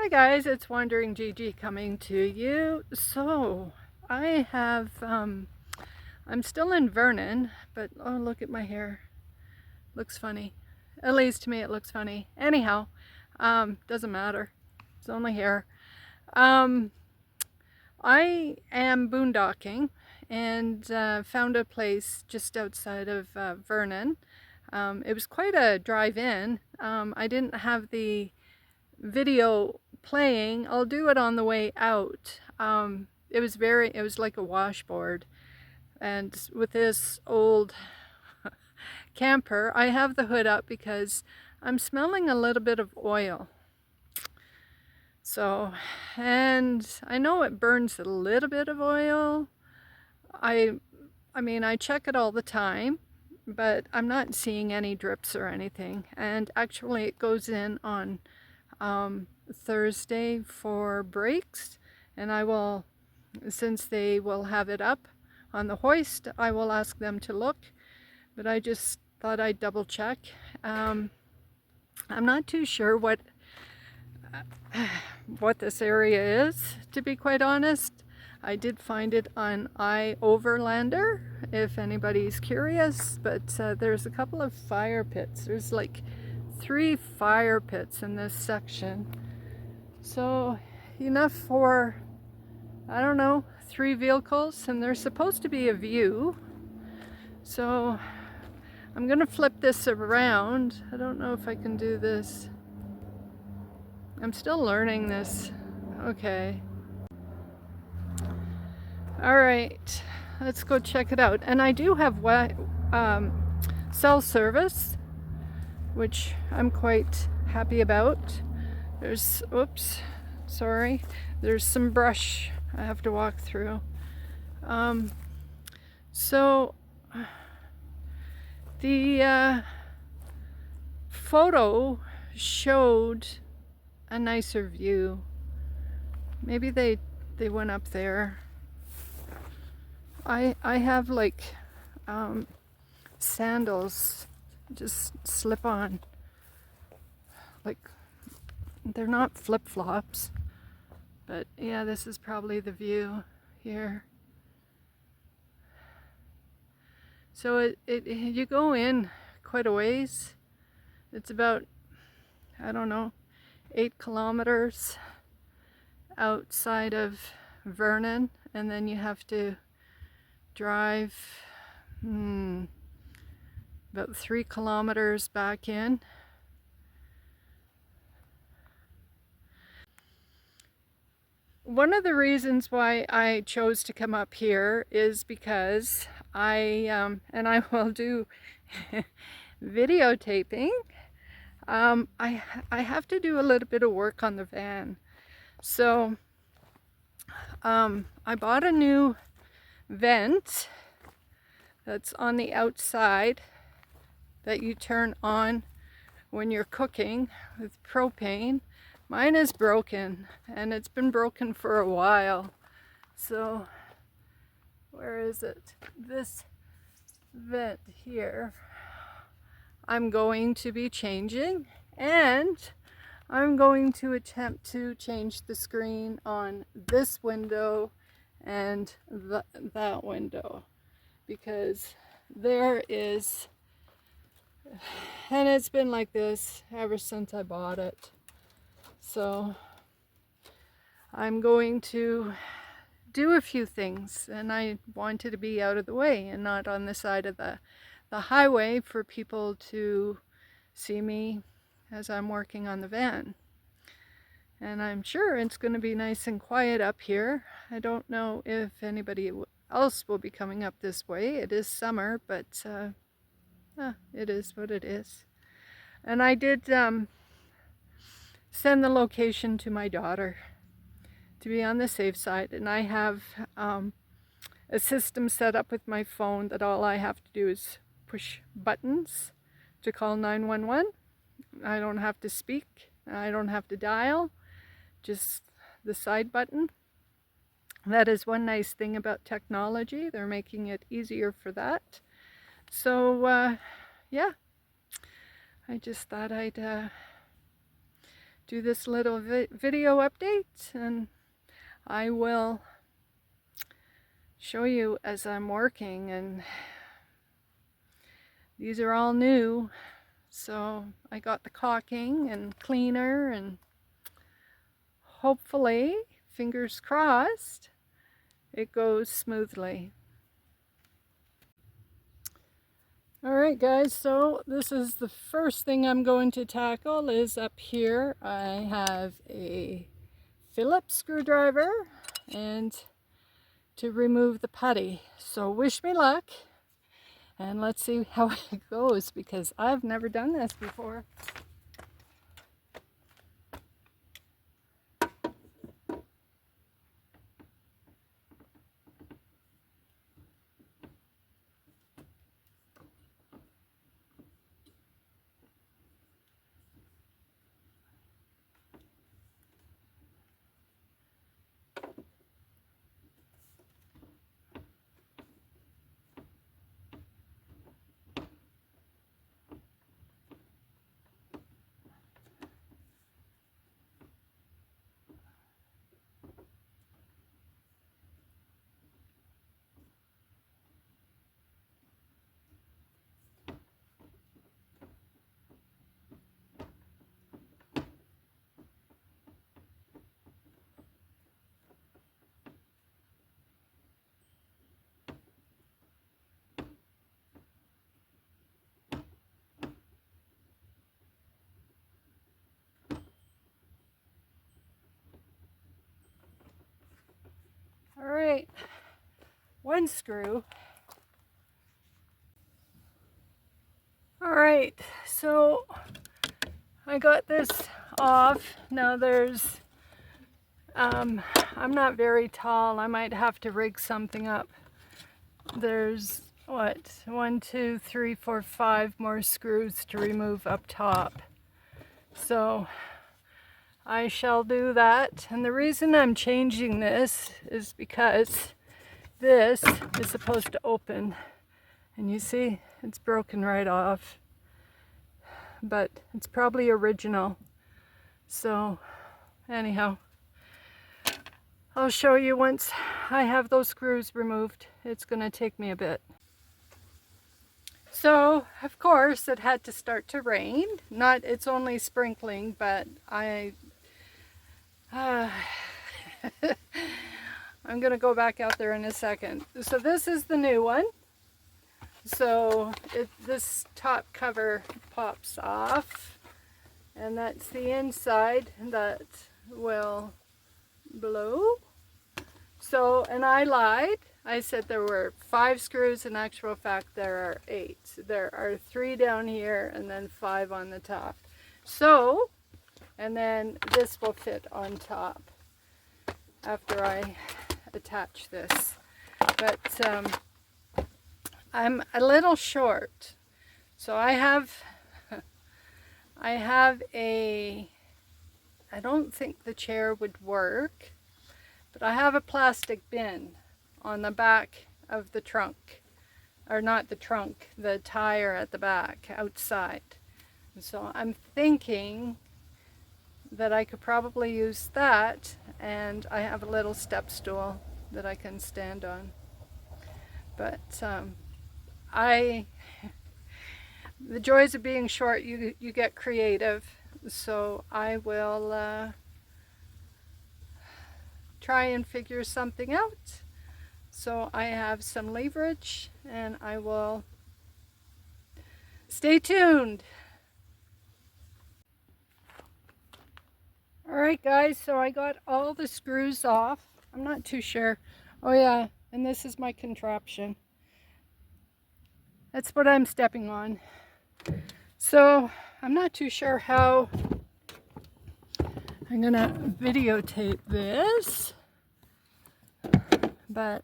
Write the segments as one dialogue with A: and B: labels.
A: guys, it's Wandering Gigi coming to you. So I have I'm still in Vernon, but oh, look at my hair. Looks funny. At least to me it looks funny. Anyhow, doesn't matter. It's only hair. I am boondocking and found a place just outside of Vernon. It was quite a drive in. I didn't have the video playing. I'll do it on the way out. It was like a washboard, and with this old camper, I have the hood up because I'm smelling a little bit of oil. So, and I know it burns a little bit of oil. I mean, I check it all the time, but I'm not seeing any drips or anything. And actually it goes in on Thursday for brakes, and I will, since they will have it up on the hoist, I will ask them to look, but I just thought I'd double check. I'm not too sure what this area is, to be quite honest. I did find it on iOverlander, if anybody's curious, but there's a couple of fire pits. There's like 3 fire pits in this section. So enough for, I don't know, 3 vehicles, and there's supposed to be a view. So I'm gonna flip this around. I don't know if I can do this. I'm still learning this. Okay. All right, let's go check it out. And I do have cell service, which I'm quite happy about. There's, oops, sorry. There's some brush I have to walk through. So the photo showed a nicer view. Maybe they went up there. I have like sandals, just slip on. Like, they're not flip-flops, but yeah, this is probably the view here. So you go in quite a ways. It's about, I don't know, 8 kilometers outside of Vernon, and then you have to drive about 3 kilometers back in. One of the reasons why I chose to come up here is because and I will do videotaping. I have to do a little bit of work on the van. So I bought a new vent that's on the outside that you turn on when you're cooking with propane. Mine is broken, and it's been broken for a while. So where is it? This vent here I'm going to be changing, and I'm going to attempt to change the screen on this window and that window, because there is, and it's been like this ever since I bought it. So I'm going to do a few things, and I wanted to be out of the way and not on the side of the highway for people to see me as I'm working on the van. And I'm sure it's going to be nice and quiet up here. I don't know if anybody else will be coming up this way. It is summer, but it is what it is. And I did send the location to my daughter to be on the safe side, and I have a system set up with my phone that all I have to do is push buttons to call 911. I don't have to speak, I don't have to dial, just the side button. That is one nice thing about technology. They're making it easier for that. So yeah, I just thought I'd do this little video update, and I will show you as I'm working. And these are all new, so I got the caulking and cleaner, and hopefully, fingers crossed, it goes smoothly. Alright guys, so this is the first thing I'm going to tackle. Is up here I have a Phillips screwdriver and to remove the putty. So wish me luck, and let's see how it goes, because I've never done this before. Alright, one screw. Alright, so I got this off. Now there's, I'm not very tall. I might have to rig something up. There's, what, 1, 2, 3, 4, 5 more screws to remove up top. So I shall do that. And the reason I'm changing this is because this is supposed to open, and you see it's broken right off, but it's probably original. So anyhow, I'll show you once I have those screws removed. It's gonna take me a bit. So of course it had to start to rain. It's only sprinkling, but I'm gonna go back out there in a second. So this is the new one. So this top cover pops off, and that's the inside that will blow. So, and I lied. I said there were 5 screws. In actual fact, there are 8. There are 3 down here and then 5 on the top. So, and then this will fit on top after I attach this. But I'm a little short, so I don't think the chair would work, but I have a plastic bin on the back of the trunk, or not the trunk, the tire at the back outside. And so I'm thinking that I could probably use that, and I have a little step stool that I can stand on. But the joys of being short, you get creative. So I will try and figure something out. So I have some leverage, and I will stay tuned. Alright guys, so I got all the screws off. I'm not too sure. Oh yeah, and this is my contraption. That's what I'm stepping on. So I'm not too sure how I'm gonna videotape this, but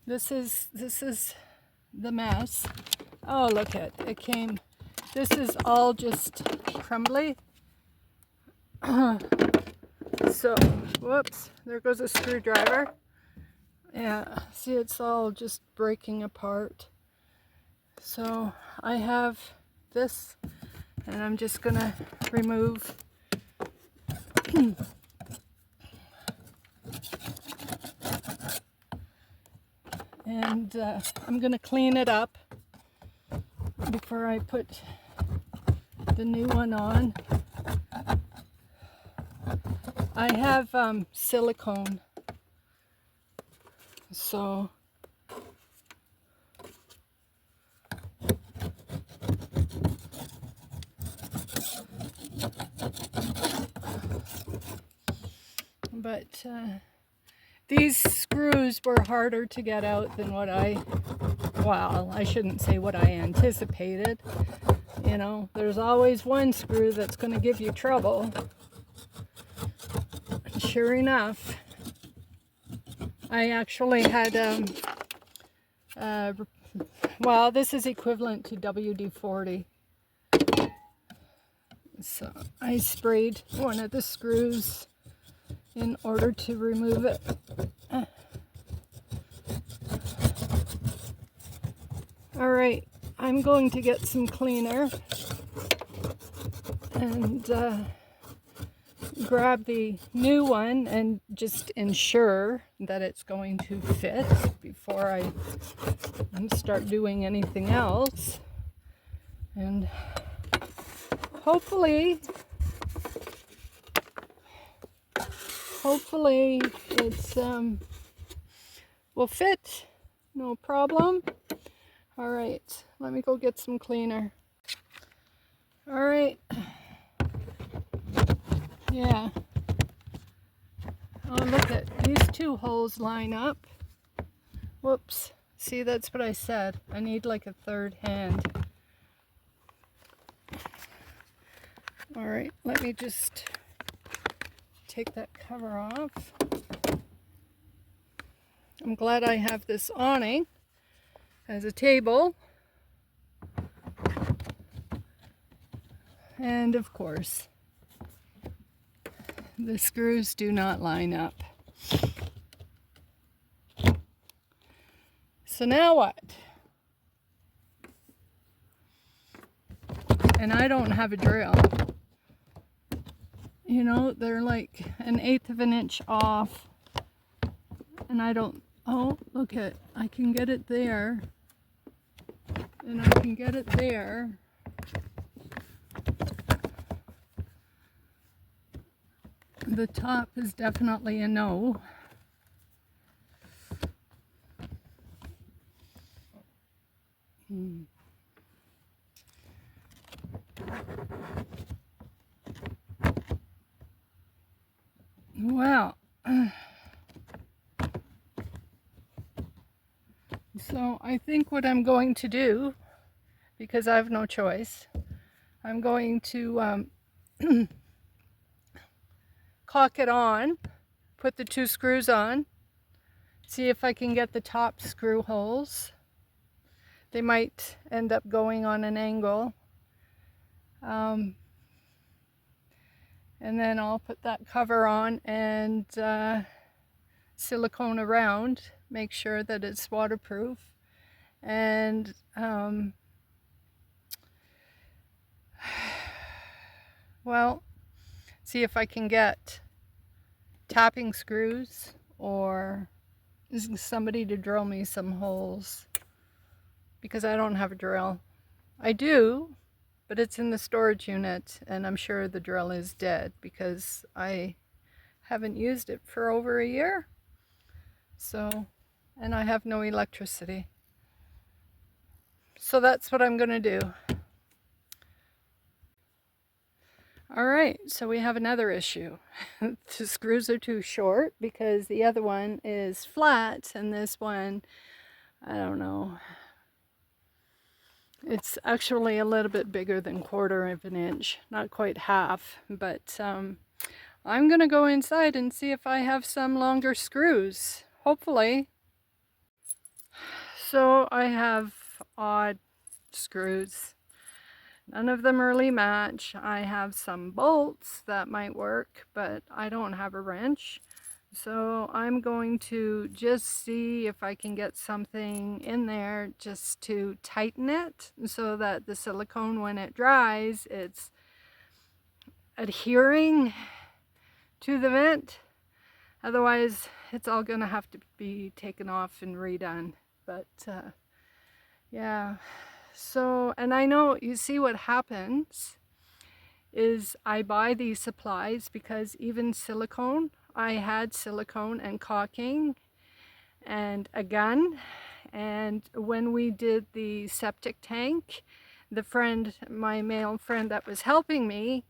A: this is the mess. Oh, look at it came. This is all just crumbly. So, whoops, there goes a screwdriver. Yeah, see, it's all just breaking apart. So I have this, and I'm just gonna remove And I'm going to clean it up before I put the new one on. I have silicone, so but these screws were harder to get out than what well, I shouldn't say what I anticipated. You know, there's always one screw that's going to give you trouble. And sure enough, I actually had, well, this is equivalent to WD-40. So I sprayed one of the screws in order to remove it. All right, I'm going to get some cleaner and grab the new one and just ensure that it's going to fit before I start doing anything else. And hopefully it's will fit, no problem. All right, let me go get some cleaner. All right. Yeah. Oh, look at these two holes line up. Whoops. See, that's what I said. I need like a third hand. All right, let me just take that cover off. I'm glad I have this awning as a table. And of course, the screws do not line up. So now what? And I don't have a drill. You know, they're like 1/8 of an inch off. And I don't, oh, look at, I can get it there. And I can get it there. The top is definitely a no. Well, so I think what I'm going to do, because I have no choice, I'm going to caulk it on, put the two screws on, see if I can get the top screw holes. They might end up going on an angle. And then I'll put that cover on and silicone around, make sure that it's waterproof. And well, see if I can get tapping screws or somebody to drill me some holes, because I don't have a drill. I do, but it's in the storage unit, and I'm sure the drill is dead because I haven't used it for over a year. So, and I have no electricity. So that's what I'm going to do. All right, so we have another issue. The screws are too short because the other one is flat, and this one, I don't know. It's actually a little bit bigger than 1/4 of an inch, not quite half, but I'm gonna go inside and see if I have some longer screws, hopefully. So I have odd screws. None of them really match. I have some bolts that might work, but I don't have a wrench. So I'm going to just see if I can get something in there just to tighten it so that the silicone, when it dries, it's adhering to the vent. Otherwise, it's all gonna have to be taken off and redone. But yeah, so, and I know, you see what happens is I buy these supplies because even silicone, I had silicone and caulking and a gun. And when we did the septic tank, the friend, my male friend that was helping me,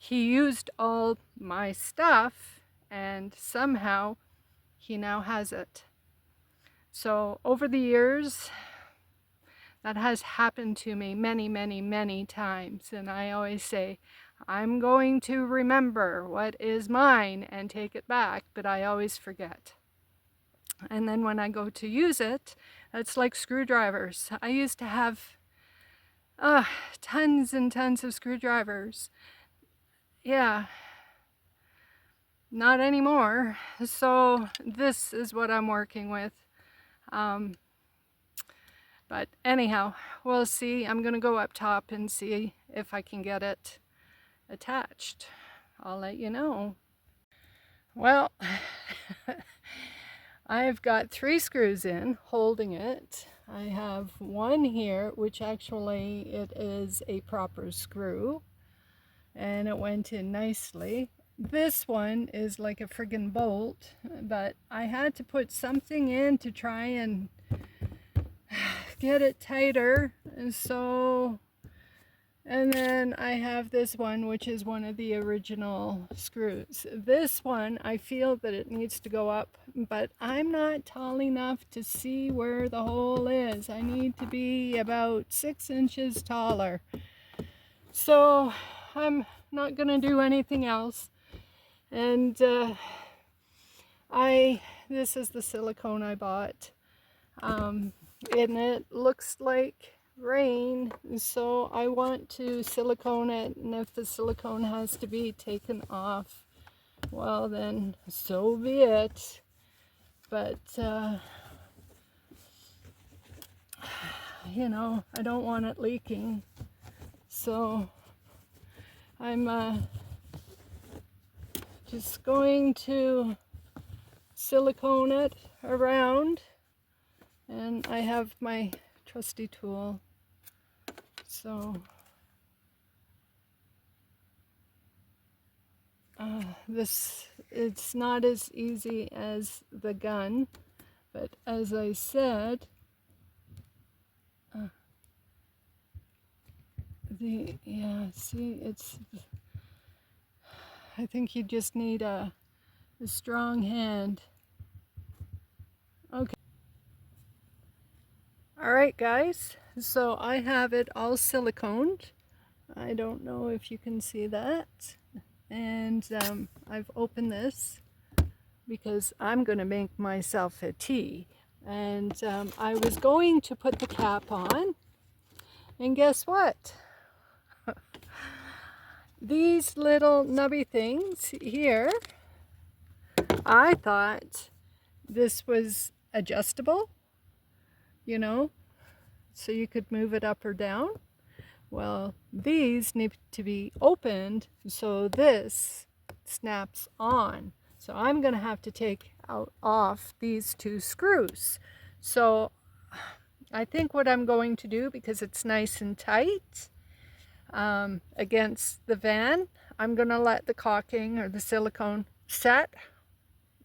A: he used all my stuff and somehow he now has it. So over the years, that has happened to me many, many, many times. And I always say, I'm going to remember what is mine and take it back, but I always forget. And then when I go to use it, it's like screwdrivers. I used to have tons and tons of screwdrivers. Yeah, not anymore. So this is what I'm working with. But anyhow, we'll see. I'm gonna go up top and see if I can get it attached. I'll let you know. Well, I've got 3 screws in holding it. I have one here, which actually it is a proper screw, and it went in nicely. This one is like a friggin' bolt, but I had to put something in to try and get it tighter. And so, and then I have this one, which is one of the original screws. This one, I feel that it needs to go up, but I'm not tall enough to see where the hole is. I need to be about 6 inches taller. So I'm not gonna do anything else. And this is the silicone I bought. And it looks like rain, so I want to silicone it, and if the silicone has to be taken off, well then so be it. But you know, I don't want it leaking, so I'm just going to silicone it around, and I have my trusty tool. So it's not as easy as the gun, but as I said, see, it's, I think you just need a strong hand. Okay. All right, guys, so I have it all siliconed. I don't know if you can see that. And I've opened this because I'm going to make myself a tea. And I was going to put the cap on, and guess what? These little nubby things here, I thought this was adjustable, you know, so you could move it up or down. Well, these need to be opened so this snaps on. So I'm going to have to take off these 2 screws. So I think what I'm going to do, because it's nice and tight against the van, I'm going to let the caulking or the silicone set,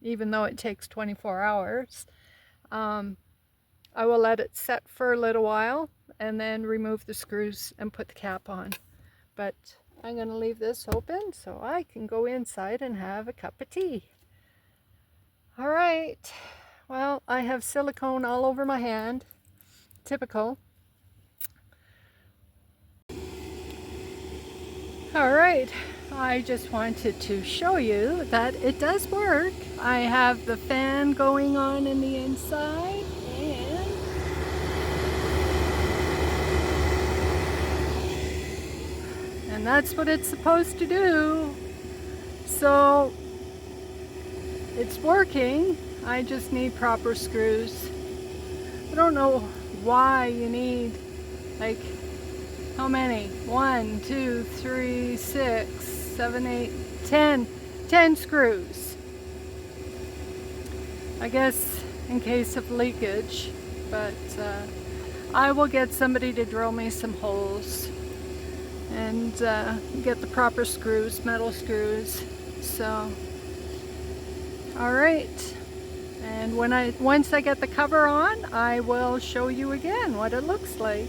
A: even though it takes 24 hours. I will let it set for a little while and then remove the screws and put the cap on. But I'm going to leave this open so I can go inside and have a cup of tea. All right, well, I have silicone all over my hand, typical. All right, I just wanted to show you that it does work. I have the fan going on in the inside, and that's what it's supposed to do. So it's working. I just need proper screws. I don't know why you need, like, how many? 1, 2, 3, 6, 7, 8, 10. 10 screws. I guess in case of leakage, but I will get somebody to drill me some holes and get the proper screws, metal screws. So, all right. And once I get the cover on, I will show you again what it looks like.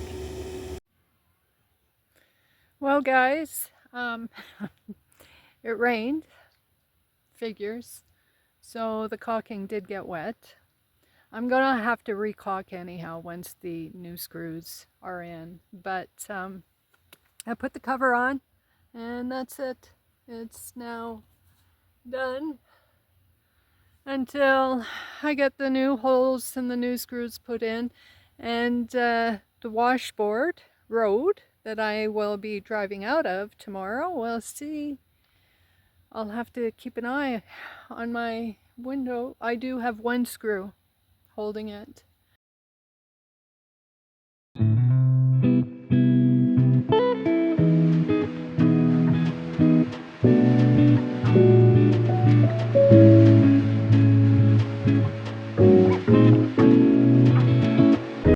A: Well, guys, it rained, figures, so the caulking did get wet. I'm gonna have to re-caulk anyhow once the new screws are in, but I put the cover on and that's it. It's now done until I get the new holes and the new screws put in, and the washboard road that I will be driving out of tomorrow, we'll see. I'll have to keep an eye on my window. I do have one screw holding it,